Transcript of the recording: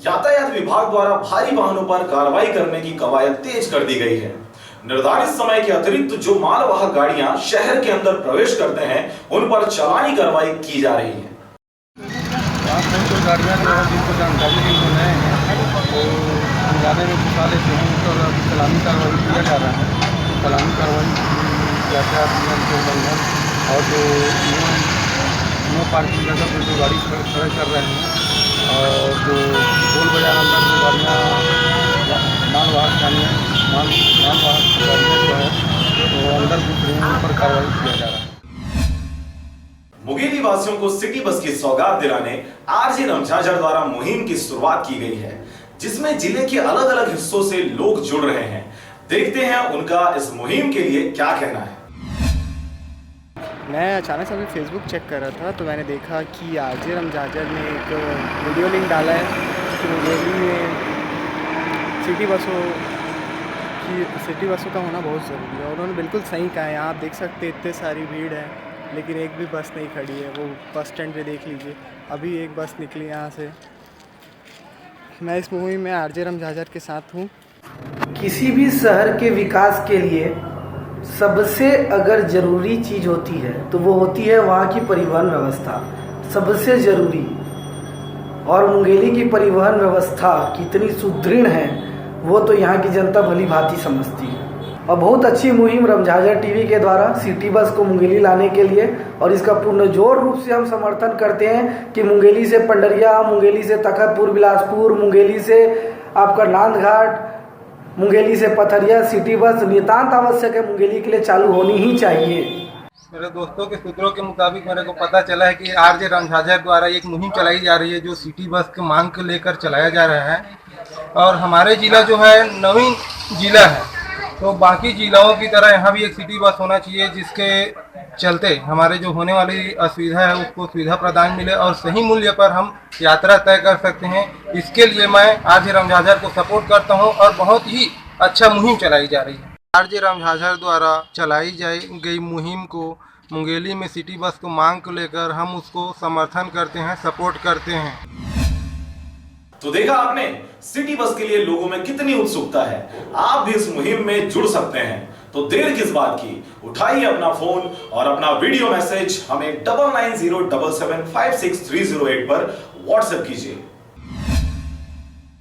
यातायात विभाग द्वारा भारी वाहनों पर कार्रवाई करने की कवायद तेज कर दी गई है। निर्धारित समय के अतिरिक्त जो मालवाहक गाड़ियां शहर के अंदर प्रवेश करते हैं उन पर चालानी कार्रवाई की जा रही है। गाड़ियाँ जो है जिनको जानकारी दी तो नए हैं तो जाने में घुसाले से हैं तो सलामी कार्रवाई किया जा रहा है। सलामी कार्रवाई यातायात नियम के उल्लंघन और जो नो पार्किंग जगह पर जो गाड़ी खड़े कर रहे हैं और जो टोल बाजार अंदर जो गाड़ियाँ मालवाहक गाड़ियाँ जो है तो अंदर घुस रही हैं उन पर कार्रवाई किया जा रहा है। मुंगेली वासियों को सिटी बस की सौगात दिलाने आरजे रमझाझर द्वारा मुहिम की शुरुआत की गई है, जिसमें जिले के अलग अलग हिस्सों से लोग जुड़ रहे हैं। देखते हैं उनका इस मुहिम के लिए क्या कहना है। मैं अचानक से अभी फेसबुक चेक कर रहा था तो मैंने देखा कि आरजे रमझाझर ने एक वीडियो लिंक डाला है कि मुंगेली में सिटी बसों का होना बहुत ज़रूरी है। और उन्होंने बिल्कुल सही कहा है। यहाँ आप देख सकते हैं इतनी सारी भीड़ है लेकिन एक भी बस नहीं खड़ी है। वो बस स्टैंड पे देख लीजिए, अभी एक बस निकली यहाँ से। मैं इस मुहिम में आरजे रमझाझर के साथ हूँ। किसी भी शहर के विकास के लिए सबसे अगर ज़रूरी चीज़ होती है तो वो होती है वहाँ की परिवहन व्यवस्था, सबसे ज़रूरी। और मुंगेली की परिवहन व्यवस्था कितनी सुदृढ़ है वो तो यहाँ की जनता भली भांति समझती है। और बहुत अच्छी मुहिम रमझाझर टीवी के द्वारा सिटी बस को मुंगेली लाने के लिए, और इसका पूर्ण जोर रूप से हम समर्थन करते हैं कि मुंगेली से पंडरिया, मुंगेली से तखतपुर बिलासपुर, मुंगेली से आपका नांदघाट, मुंगेली से पथरिया सिटी बस नितांत आवश्यक है, मुंगेली के लिए चालू होनी ही चाहिए। मेरे दोस्तों के सूत्रों के मुताबिक मेरे को पता चला है कि आरजे रमझाझर द्वारा एक मुहिम चलाई जा रही है जो सिटी बस की मांग को लेकर चलाया जा रहा है। और हमारे जिला जो है नवीन जिला है तो बाकी जिलाओं की तरह यहाँ भी एक सिटी बस होना चाहिए, जिसके चलते हमारे जो होने वाली असुविधा है उसको सुविधा प्रदान मिले और सही मूल्य पर हम यात्रा तय कर सकते हैं। इसके लिए मैं आरजे रमझाझर को सपोर्ट करता हूँ और बहुत ही अच्छा मुहिम चलाई जा रही है। आरजे रमझाझर द्वारा चलाई गई मुहिम को मुंगेली में सिटी बस को मांग को लेकर हम उसको समर्थन करते हैं, सपोर्ट करते हैं। तो देखा आपने सिटी बस के लिए लोगों में कितनी उत्सुकता है। आप भी इस मुहिम में जुड़ सकते हैं, तो देर किस बात की, उठाइए अपना फोन और अपना वीडियो मैसेज हमें 9907756308 पर व्हाट्सएप कीजिए।